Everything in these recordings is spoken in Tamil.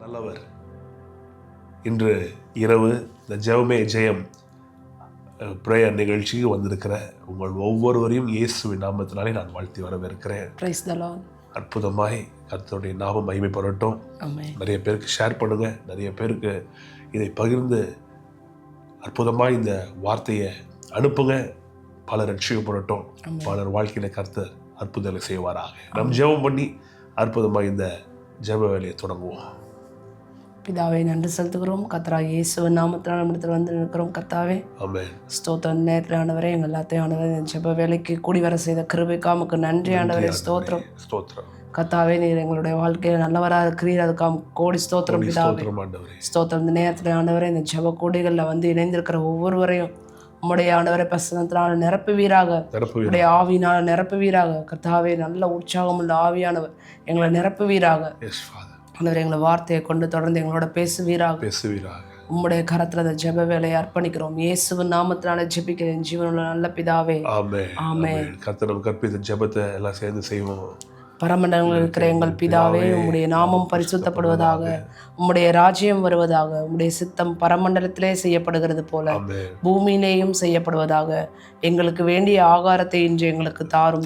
நல்லவர். இன்று இரவு இந்த ஜெபமே ஜெயம் பிரேயர் நிகழ்ச்சிக்கு வந்திருக்கிற உங்கள் ஒவ்வொருவரையும் இயேசுவின் நாமத்தினாலே நான் வாழ்த்தி வரவேற்கிறேன். Praise the Lord. அற்புதமாய் கர்த்தருடைய நாமம் மகிமைப்படட்டும். Amen. நிறைய பேருக்கு ஷேர் பண்ணுங்க, நிறைய பேருக்கு இதை பகிர்ந்து அற்புதமாய் இந்த வார்த்தையை அனுப்புங்க. பலர் ரட்சிக்கப்படட்டும், பலர் வாழ்க்கையில கர்த்தர் அற்புதங்களை செய்வாராக. நம் ஜெபம் பண்ணி அற்புதமாய் இந்த ஜெப வேலையை தொடங்குவோம். பிதாவே, நன்றி செலுத்துகிறோம். கர்த்தராகிய இயேசுவின் நாமத்தினால் நம்மிடத்தில் வந்து நிற்கிறோம். கர்த்தாவே, ஆமென். ஸ்தோத்திரம். நேரத்தில் ஆண்டவரே, எங்கள் எல்லாத்தையும் ஆண்டவரே இந்த ஜெப வேலைக்கு கூடி வர செய்த கிருபைக்கு உமக்கு நன்றி ஆண்டவரே. ஸ்தோத்திரம். ஸ்தோத்திரம். கர்த்தாவே, நீர் எங்களுடைய வாழ்க்கையில் நல்லவராக இருக்கிறீர். அதுக்கு கோடி ஸ்தோத்திரம் பிதாவே. ஸ்தோத்திரம் ஆண்டவரே. ஸ்தோத்திரம். இந்த நேரத்தில் ஆண்டவரே, இந்த ஜெப கூடிகளில் வந்து இணைந்திருக்கிற ஒவ்வொருவரையும் உம்முடைய ஆண்டவரை பிரசனத்தினால் நிரப்புவீராக, உடைய ஆவியினால் நிரப்புவீராக. கர்த்தாவே, நல்ல உற்சாகம் உள்ள ஆவியானவர் எங்களை நிரப்புவீராக. ஆண்டவரே, எங்களை வார்த்தையை கொண்டு தொடர்ந்து எங்களோட பேசுவீராக. உம்முடைய கரத்துல அந்த ஜெப வேலையை அர்ப்பணிக்கிறோம். இயேசுவின் நாமத்தினால ஜெபிக்கிறேன் ஜீவனுள்ள நல்ல பிதாவே. ஆமென். ஆமென். கர்த்தர் நமக்கு கற்பித்த ஜெபத்தை எல்லாம் சேர்ந்து செய்வோம். பரமண்டலங்களில் இருக்கிற எங்கள் பிதாவே, உம்முடைய நாமம் பரிசுத்தப்படுவதாக, உம்முடைய ராஜ்யம் வருவதாக, உம்முடைய சித்தம் பரமண்டலத்திலே செய்யப்படுகிறது போல பூமியிலேயும் செய்யப்படுவதாக. எங்களுக்கு வேண்டிய ஆகாரத்தை இன்று எங்களுக்கு தாரும்.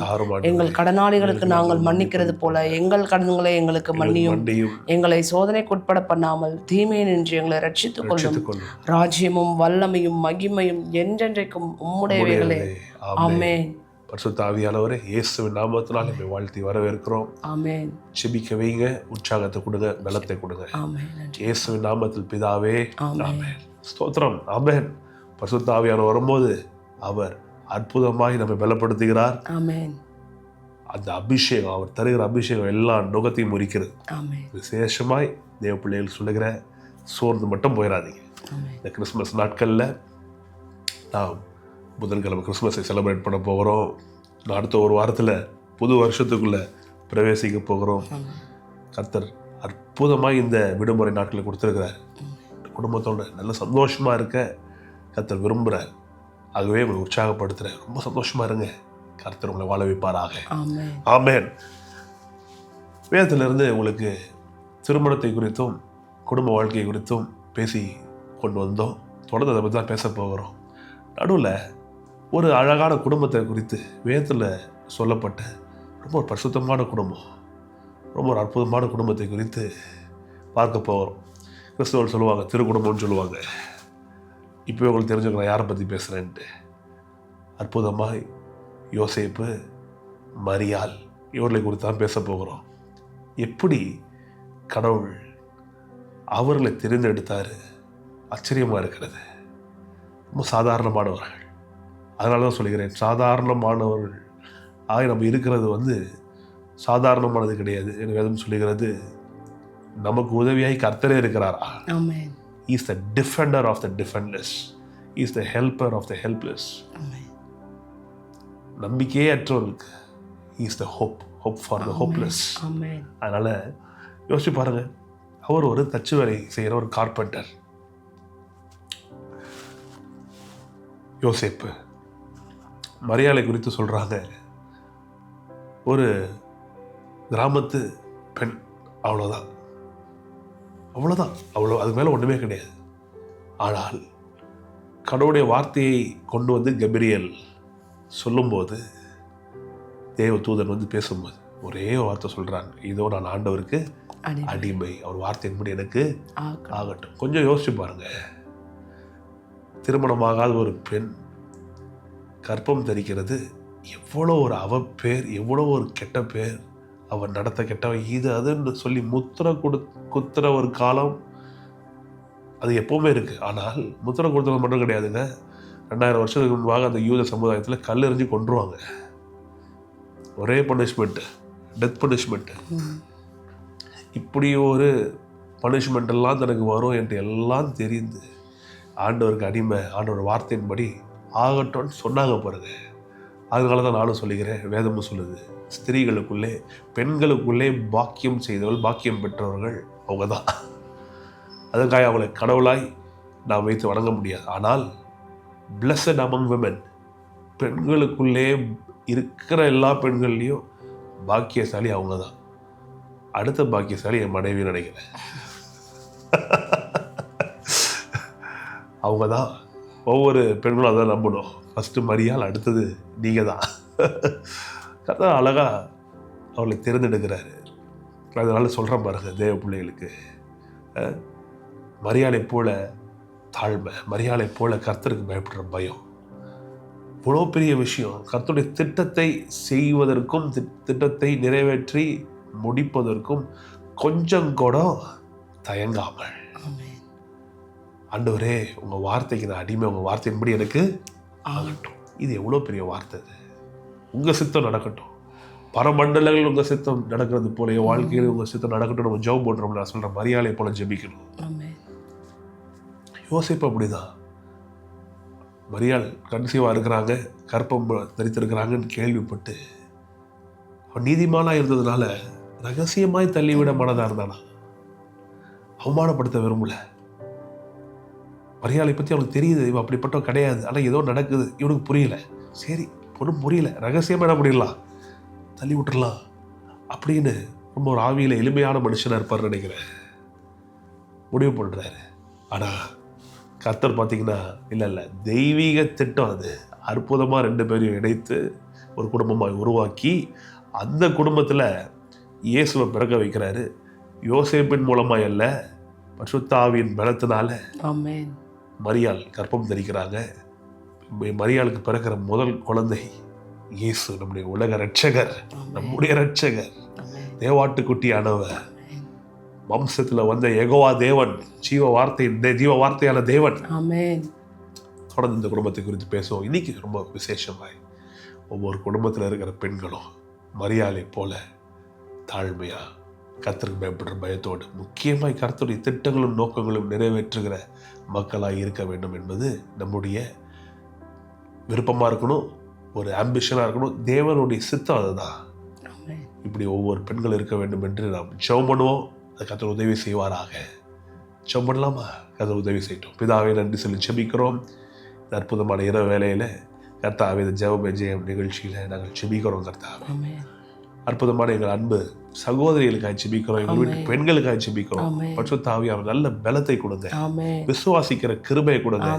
எங்கள் கடனாளிகளுக்கு நாங்கள் மன்னிக்கிறது போல எங்கள் கடன்களை எங்களுக்கு மன்னியும். எங்களை சோதனைக்குட்பட பண்ணாமல் தீமையை நின்று எங்களை ரட்சித்துக் கொள்ளும். ராஜ்யமும் வல்லமையும் மகிமையும் என்றென்றைக்கும் உம்முடையவைகளே. ஆமென். பரிசுத்த ஆவியானவரே, இயேசுவின் நாமத்தினால் நம்மை வாழ்த்தி வரவேற்கிறோம். ஆமென். ஜெபிக்க வைங்க, உற்சாகத்தை கொடுங்க, பலத்தை கொடுங்க. இயேசுவின் நாமத்தில் பிதாவே. ஆமென். ஸ்தோத்திரம். ஆமென். பரிசுத்த ஆவியானவர் வரும்போது அவர் அற்புதமாய் நம்மை பலப்படுத்துகிறார். ஆமென். அந்த அபிஷேகம், அவர் தருகிற அபிஷேகம் எல்லா நுகத்தையும் முறிக்கிறது. ஆமென். விசேஷமாய் தேவ பிள்ளைகள் சொல்லுகிற சோர்ந்து மட்டும் போயிடாதீங்க. இந்த கிறிஸ்மஸ் நாட்களில் நாம் புதன்கிழமை கிறிஸ்மஸை செலிப்ரேட் பண்ண போகிறோம். அடுத்த ஒரு வாரத்தில் புது வருஷத்துக்குள்ளே பிரவேசிக்க போகிறோம். கர்த்தர் அற்புதமாக இந்த விடுமுறை நாட்களை கொடுத்துருக்கிறார். குடும்பத்தோட நல்ல சந்தோஷமாக இருக்க கர்த்தர் விரும்புகிறார். ஆகவே உங்களை உற்சாகப்படுத்துகிறேன். ரொம்ப சந்தோஷமாக இருங்க. கர்த்தர் உங்களை வாழ வைப்பாராக. ஆமென். வேதத்திலிருந்து உங்களுக்கு திருமணத்தை குறித்தும் குடும்ப வாழ்க்கை குறித்தும் பேசி கொண்டு வந்தோம். தொடர்ந்து அதை பற்றி தான் பேச போகிறோம். நடுவில் ஒரு அழகான குடும்பத்தை குறித்து வேதத்தில் சொல்லப்பட்ட ரொம்ப ஒரு பரிசுத்தமான குடும்பம், ரொம்ப ஒரு அற்புதமான குடும்பத்தை குறித்து பார்க்க போகிறோம். கிறிஸ்தவர்கள் சொல்லுவாங்க திருக்குடும்பம்னு சொல்லுவாங்க. இப்போ உங்களுக்கு தெரிஞ்சுக்க நான் யாரை பற்றி பேசுகிறேன்ட்டு. அற்புதமாக யோசேப்பு, மரியாள் இவர்களை குறித்து தான் பேச போகிறோம். எப்படி கடவுள் அவர்களை தெரிந்தெடுத்தார், ஆச்சரியமாக இருக்கிறது. ரொம்ப சாதாரணமானவர்கள். அதனால தான் சொல்லுகிறேன், சாதாரணமானவர்கள் ஆக நம்ம இருக்கிறது சாதாரணமானது கிடையாது. எனக்கு வேதம் சொல்லுகிறது, நமக்கு உதவியாய் கர்த்தரே இருக்கிறாரா. He is the defender of the defenseless. He is the helper of the helpless. நம்பிக்கையே அற்றவர்களுக்கு He is the hope for the hopeless. அதனால யோசிச்சு பாருங்க, அவர் ஒரு தச்சு வேலை செய்கிற ஒரு கார்பெண்டர். யோசேப்பு, மரியாளை குறித்து சொல்கிறாங்க, ஒரு கிராமத்து பெண், அவ்வளோதான், அதுக்கு மேலே ஒன்றுமே கிடையாது. ஆனால் கடவுளுடைய வார்த்தையை கொண்டு வந்து கபிரியல் சொல்லும்போது, தேவ தூதன் பேசும்போது ஒரே வார்த்தை சொல்கிறாங்க, இதோ நான் ஆண்டவருக்கு அடிமை, அவர் வார்த்தையின்படி எனக்கு ஆகட்டும். கொஞ்சம் யோசிச்சு பாருங்க, திருமணமாகாத ஒரு பெண் கர்ப்பம் தரிக்கிறது எவ்வளோ ஒரு அவப்பேர், எவ்வளோ ஒரு கெட்ட பேர். அவன் நடத்த கெட்டவன், இது அதுன்னு சொல்லி முத்திரை குத்துற ஒரு காலம் அது எப்போவுமே இருக்குது. ஆனால் முத்திரை கொடுத்தது மட்டும் கிடையாதுங்க. 2000 வருஷத்துக்கு முன்பாக அந்த யூத சமுதாயத்தில் கல் எறிஞ்சு கொன்றுவாங்க. ஒரே பனிஷ்மெண்ட்டு, டெத் பனிஷ்மெண்ட்டு. இப்படி ஒரு பனிஷ்மெண்ட் எல்லாம் தனக்கு வரும் என்று எல்லாம் தெரிந்து ஆண்டவருக்கு அடிமை, ஆண்டவர் வார்த்தையின்படி ஆகட்டும்னு சொன்னாங்க பாருங்க. அதனால தான் நானும் சொல்லுகிறேன், வேதமும் சொல்லுது, ஸ்திரீகளுக்குள்ளே பெண்களுக்குள்ளே பாக்கியம் செய்தவர்கள், பாக்கியம் பெற்றவர்கள் அவங்க தான். அதற்காக அவங்களை கடவுளாய் நாம் வைத்து வணங்க முடியாது. ஆனால் blessed among women, பெண்களுக்குள்ளே இருக்கிற எல்லா பெண்கள்லேயும் பாக்கியசாலி அவங்க தான். அடுத்த பாக்கியசாலி என் மனைவி நினைக்கிறேன். அவங்க தான் ஒவ்வொரு பெண்களும் அதான் நம்பணும். ஃபஸ்ட்டு மரியாள், அடுத்தது நீங்கள் தான். கர்த்தர் அழகாக அவளை தேர்ந்தெடுக்கிறாரு. அதனால சொல்கிறேன் பாருங்க, தேவ பிள்ளைகளுக்கு மரியாளை போல தாழ்மை, மரியாளை போல கர்த்தருக்கு பயப்படுற பயம், இவ்வளோ பெரிய விஷயம். கர்த்தருடைய திட்டத்தை செய்வதற்கும் திட்டத்தை நிறைவேற்றி முடிப்பதற்கும் கொஞ்சம் கூட தயங்காமல், ஆண்டவரே உங்கள் வார்த்தைக்கு நான் அடிமை, உங்கள் வார்த்தையின்படி எனக்கு ஆகட்டும். இது எவ்வளோ பெரிய வார்த்தை. இது உங்கள் சித்தம் நடக்கட்டும். பரமண்டலங்கள் உங்கள் சித்தம் நடக்கிறது போல என் வாழ்க்கையில் உங்கள் சித்தம் நடக்கட்டும். நம்ம ஜெபம் போடுறோம். நான் சொல்கிறேன், மரியாதை போல ஜெபிக்கணும். யோசிப்பு அப்படிதான். மரியாள் கன்சீவாக இருக்கிறாங்க, கற்பம் தரித்திருக்கிறாங்கன்னு கேள்விப்பட்டு அவன் நீதிமானாக இருந்ததுனால ரகசியமாய் தள்ளிவிட மனதாக இருந்தானா, அவமானப்படுத்த விரும்பல. மரியாதை பற்றி அவனுக்கு தெரியுது, இவன் அப்படிப்பட்டவன் கிடையாது. ஆனால் ஏதோ நடக்குது, இவனுக்கு புரியல. சரி, ஒன்றும் புரியல, ரகசியமாக என்ன பண்ணிடலாம், தள்ளி விட்டுடலாம் அப்படின்னு ரொம்ப ஒரு ஆவியில் எளிமையான மனுஷனாக இருப்பார் நினைக்கிறேன். முடிவு பண்ணுறாரு. ஆனால் கர்த்தர் பார்த்தீங்கன்னா இல்லை, தெய்வீக திட்டம் அது. அற்புதமாக 2 பேரையும் இணைத்து ஒரு குடும்பமாக உருவாக்கி அந்த குடும்பத்தில் இயேசுவை பிறக்க வைக்கிறாரு. யோசேப்பின் மூலமாக அல்ல, பரிசுத்த ஆவியின் பலத்தினால மரியாள் கர்ப்பம் தரிக்கிறாங்க. மரியாளுக்கு பிறக்கிற முதல் குழந்தை இயேசு, நம்முடைய உலக ரட்சகர், நம்முடைய ரட்சகர், தேவாட்டுக்குட்டியானவர், வம்சத்தில் வந்த யெகோவா தேவன், ஜீவ வார்த்தையான தேவன். தொடர்ந்து இந்த குடும்பத்தை குறித்து பேசுவோம். இன்னைக்கு ரொம்ப விசேஷமாய் ஒவ்வொரு குடும்பத்தில் இருக்கிற பெண்களும் மரியாதை போல தாழ்மையா, கர்த்தருக்கு பயப்படுற பயத்தோடு, முக்கியமாய் கர்த்தருடைய திட்டங்களும் நோக்கங்களும் நிறைவேற்றுகிற மக்களாக இருக்க வேண்டும் என்பது நம்முடைய விருப்பமாக இருக்கணும், ஒரு ஆம்பிஷனாக இருக்கணும். தேவனுடைய சித்தம் அதுதான். இப்படி ஒவ்வொரு பெண்கள் இருக்க வேண்டும் என்று நாம் ஜெபம் பண்ணுவோம். கர்த்தர் உதவி செய்வாராக. ஜெபம் பண்ணலாமா? கர்த்தர் உதவி செய்யட்டும். பிதாவே நன்றி சொல்லி ஜெபிக்கிறோம். இந்த அற்புதமான இரவு வேளையில் கர்த்தாவே, இந்த ஜெயம் நிகழ்ச்சியில் நாங்கள் ஜெபிக்கிறோம். கர்த்தாவே, அற்புதமான எங்கள் அன்பு சகோதரிகளுக்காக ஜெபிக்கிறோம், எங்கள் வீட்டு பெண்களுக்காக ஜெபிக்கிறோம். பரிசுத்த ஆவியானவர் நல்ல பலத்தை கொடுங்க, விசுவாசிக்கிற கிருபையை கொடுங்க.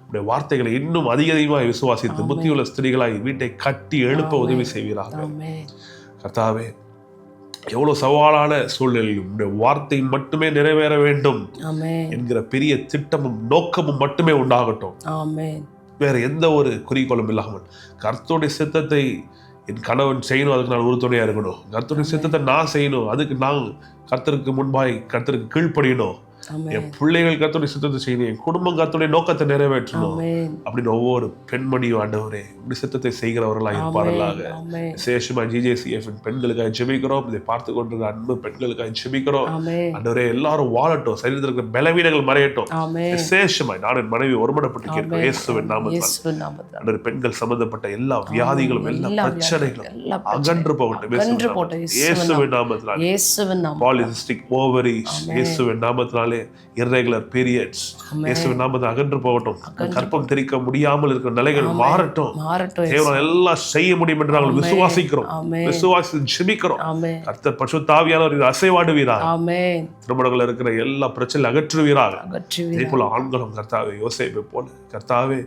உடைய வார்த்தைகளை இன்னும் அதிகமாக விசுவாசித்து புத்தியுள்ள ஸ்திரீகளாய் வீட்டை கட்டி எழுப்ப உதவி செய்வீராக. கர்த்தாவே, எவ்வளவு சவாலான சூழ்நிலையும் உடைய வார்த்தை மட்டுமே நிறைவேற வேண்டும் என்கிற பெரிய திட்டமும் நோக்கமும் மட்டுமே உண்டாகட்டும். வேற எந்த ஒரு குறிக்கோளும் இல்லாமல் கர்த்தருடைய சித்தத்தை என் கணவன் செய்யணும், அதுக்கு நான் உறுதுணையா இருக்கணும். கர்த்தருடைய சித்தத்தை நான் செய்யணும், அதுக்கு நான் கர்த்தருக்கு முன்பாய் கர்த்தருக்கு கீழ்ப்படியணும். என் பிள்ளைகள் கர்த்தருடைய சித்தத்தை செய்யணும், என் குடும்பம் கர்த்தருடைய நோக்கத்தை நிறைவேற்றணும் அப்படின்னு ஒவ்வொரு பெண்மணியும் ஆண்டவரே இப்படி சித்தத்தை செய்கிறவர்களாக இருப்பார்களாக. விசேஷமா GJCF பெண்களுக்காக ஜெபிக்கிறோம். இதை பார்த்து கொண்டிருக்கிற அன்பு பெண்களுக்காக ஜெபிக்கிறோம். ஆண்டவரே, எல்லாரும் வாழட்டும், சரீரத்தில் இருக்கிற பலவீனங்கள் மறையட்டும். விசேஷமாய் நான் என் மனைவி ஒருமனப்பட்டு கேட்கிறோம் இயேசுவின் நாமத்தில். பெண்கள் சம்பந்தப்பட்ட எல்லா வியாதிகளும் எல்லா பிரச்சனைகளும் அகன்று போகட்டும் இயேசுவின் நாமத்தினாலே. பாலிசிஸ்டிக் ஓவரிஸ் இயேசுவின் நாமத்தினாலே. irregular periods இயேசுவின் நாமத்தில் அகன்று போகட்டும். கர்ப்பம் தெரிக்க முடியாமல் இருக்கிற நிலைகள் மாறட்டும். தேவன் எல்லாம் செய்ய முடியும் என்று நாங்கள் விசுவாசிக்கிறோம், விசுவாசி ஜெபிக்கிறோம். கர்த்தர் பரிசுத்த ஆவியானவர் அசைவாடுவீராக. திருமணங்கள் இருக்கிற எல்லா பிரச்சனையும் அகற்றுவீராக. இதே போல ஆண்களும் கர்த்தாவே, யோசேப்பை போல கர்த்தாவே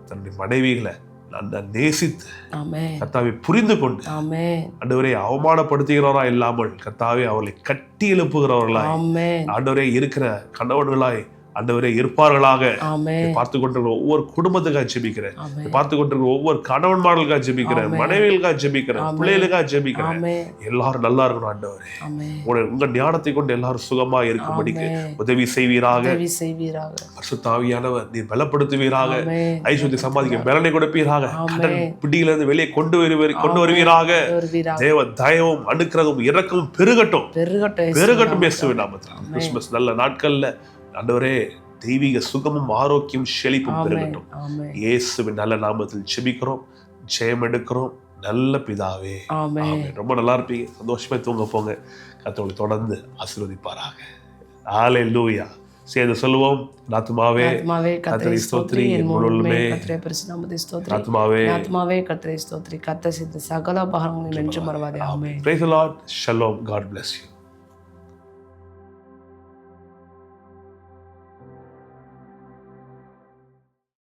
தன்னுடைய மனைவிகளை நேசித்து கர்த்தாவை புரிந்து கொண்டு ஆண்டவரே அவமானப்படுத்துகிறவரா இல்லாமல் கர்த்தாவே அவர்களை கட்டி எழுப்புகிறவர்களாய் ஆண்டவரே இருக்கிற கணவன்களாய் ஆண்டவரே இருப்பார்களாக. பார்த்து கொண்டிருக்கிற ஒவ்வொரு குடும்பத்துக்காக ஜெபிக்கிறேன், பார்த்து கொண்டிருக்கிற ஒவ்வொரு கணவன்மார்களுக்காக ஜெபிக்கிறேன், மனைவிகளுக்காக ஜெபிக்கிறேன், பிள்ளைகளுக்காக ஜெபிக்கிறேன். எல்லாரும் நல்லா இருக்கணும் ஆண்டவரே. உங்க ஞானத்தை கொண்டு எல்லாரும் சுகமா இருக்கும்படிக்கு உதவி செய்வீராக. பரிசுத்த ஆவியானவர் நீர் பலப்படுத்துவீராக. ஐஸ்வர்யத்தை சம்பாதிக்க பலனை கொடுப்பீராக. கடன் பிடியிலிருந்து வெளியே கொண்டு வருவீராக. தேவ தயவும் அனுக்கிரகமும் இரக்கமும் பெருகட்டும் இயேசுவின் நாமத்தில். கிறிஸ்துமஸ் நல்ல நாட்கள்ல ஆண்டவரே தெய்வீக சுகமும் ஆரோக்கியம் செழிப்பும் பெருகட்டும். இயேசுவின் நல்ல நாமத்தில் ஜெபிக்கிறோம், ஜெயம் எடுக்கிறோம் நல்ல பிதாவே. ரொம்ப நல்லா இருப்பீங்க, சந்தோஷமா தூங்க போங்க. கர்த்தரை தொடர்ந்து ஆசீர்வதிப்பாராக. ஹல்லேலூயா. சேர்ந்து சொல்லுவோம். ஆத்துமாவே கர்த்தரை ஸ்தோத்திரி, என் முழு உள்ளமே கர்த்தருடைய பரிசுத்த நாமத்தை ஸ்தோத்திரி. ஆத்துமாவே கர்த்தரை ஸ்தோத்திரி, கர்த்தர் செய்த சகல உபகாரங்களையும் என்று மறவாதே. ஆமென். Praise the Lord. Shalom. God bless you.